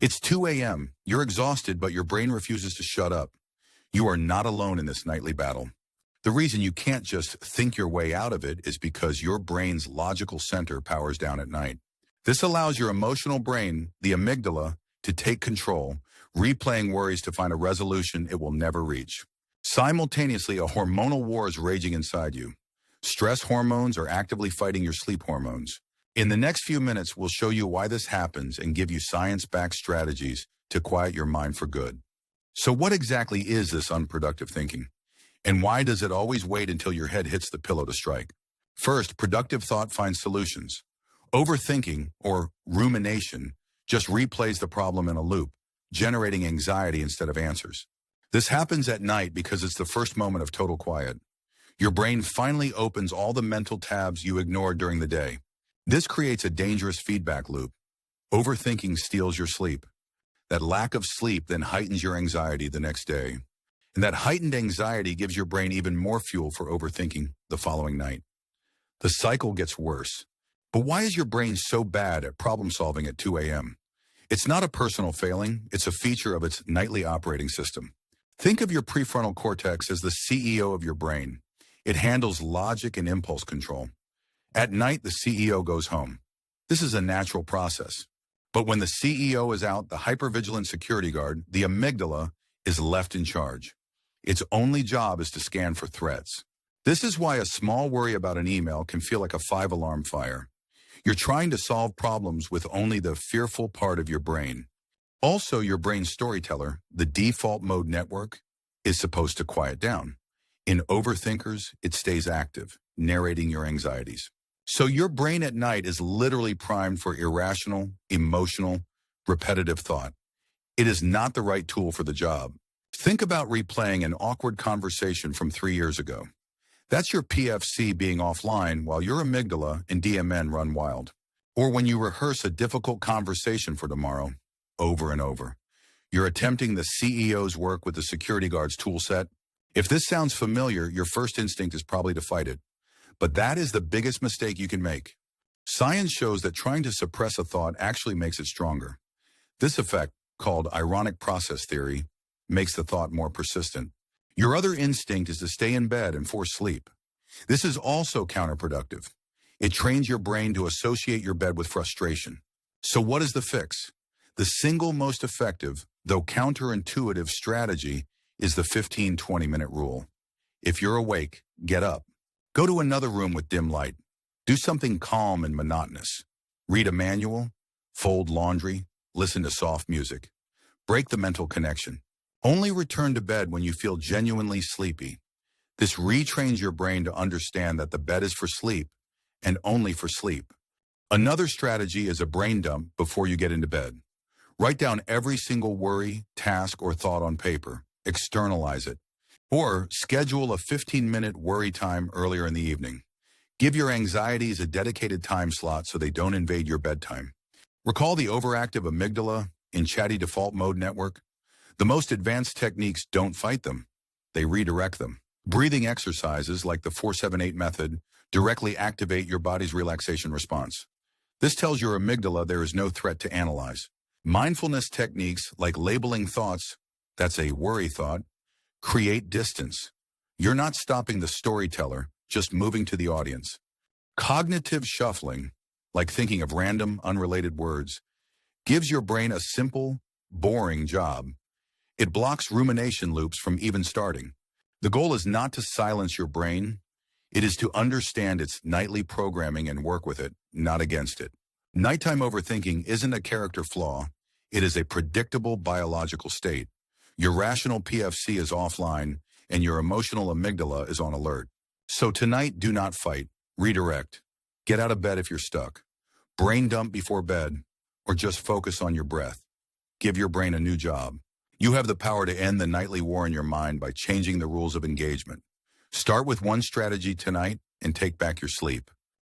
It's 2 a.m. You're exhausted, but your brain refuses to shut up. You are not alone in this nightly battle. The reason you can't just think your way out of it is because your brain's logical center powers down at night. This allows your emotional brain, the amygdala, to take control, replaying worries to find a resolution it will never reach. Simultaneously, a hormonal war is raging inside you. Stress hormones are actively fighting your sleep hormones. In the next few minutes, we'll show you why this happens and give you science-backed strategies to quiet your mind for good. So what exactly is this unproductive thinking? And why does it always wait until your head hits the pillow to strike? First, productive thought finds solutions. Overthinking, or rumination, just replays the problem in a loop, generating anxiety instead of answers. This happens at night because it's the first moment of total quiet. Your brain finally opens all the mental tabs you ignored during the day. This creates a dangerous feedback loop. Overthinking steals your sleep. That lack of sleep then heightens your anxiety the next day. And that heightened anxiety gives your brain even more fuel for overthinking the following night. The cycle gets worse. But why is your brain so bad at problem solving at 2 a.m.? It's not a personal failing, it's a feature of its nightly operating system. Think of your prefrontal cortex as the CEO of your brain. It handles logic and impulse control. At night, the CEO goes home. This is a natural process. But when the CEO is out, the hypervigilant security guard, the amygdala, is left in charge. Its only job is to scan for threats. This is why a small worry about an email can feel like a 5-alarm fire. You're trying to solve problems with only the fearful part of your brain. Also, your brain's storyteller, the default mode network, is supposed to quiet down. In overthinkers, it stays active, narrating your anxieties. So your brain at night is literally primed for irrational, emotional, repetitive thought. It is not the right tool for the job. Think about replaying an awkward conversation from 3 years ago. That's your PFC being offline while your amygdala and DMN run wild. Or when you rehearse a difficult conversation for tomorrow, over and over. You're attempting the CEO's work with the security guard's tool set. If this sounds familiar, your first instinct is probably to fight it. But that is the biggest mistake you can make. Science shows that trying to suppress a thought actually makes it stronger. This effect, called ironic process theory, makes the thought more persistent. Your other instinct is to stay in bed and force sleep. This is also counterproductive. It trains your brain to associate your bed with frustration. So what is the fix? The single most effective, though counterintuitive strategy is the 15-20-minute rule. If you're awake, get up. Go to another room with dim light. Do something calm and monotonous. Read a manual, fold laundry, listen to soft music. Break the mental connection. Only return to bed when you feel genuinely sleepy. This retrains your brain to understand that the bed is for sleep and only for sleep. Another strategy is a brain dump before you get into bed. Write down every single worry, task, or thought on paper. Externalize it. Or schedule a 15-minute worry time earlier in the evening. Give your anxieties a dedicated time slot so they don't invade your bedtime. Recall the overactive amygdala in chatty default mode network? The most advanced techniques don't fight them. They redirect them. Breathing exercises like the 4-7-8 method directly activate your body's relaxation response. This tells your amygdala there is no threat to analyze. Mindfulness techniques like labeling thoughts, that's a worry thought, create distance. You're not stopping the storyteller, just moving to the audience. Cognitive shuffling, like thinking of random, unrelated words, gives your brain a simple, boring job. It blocks rumination loops from even starting. The goal is not to silence your brain. It is to understand its nightly programming and work with it, not against it. Nighttime overthinking isn't a character flaw. It is a predictable biological state. Your rational PFC is offline, and your emotional amygdala is on alert. So tonight, do not fight. Redirect. Get out of bed if you're stuck. Brain dump before bed, or just focus on your breath. Give your brain a new job. You have the power to end the nightly war in your mind by changing the rules of engagement. Start with one strategy tonight and take back your sleep.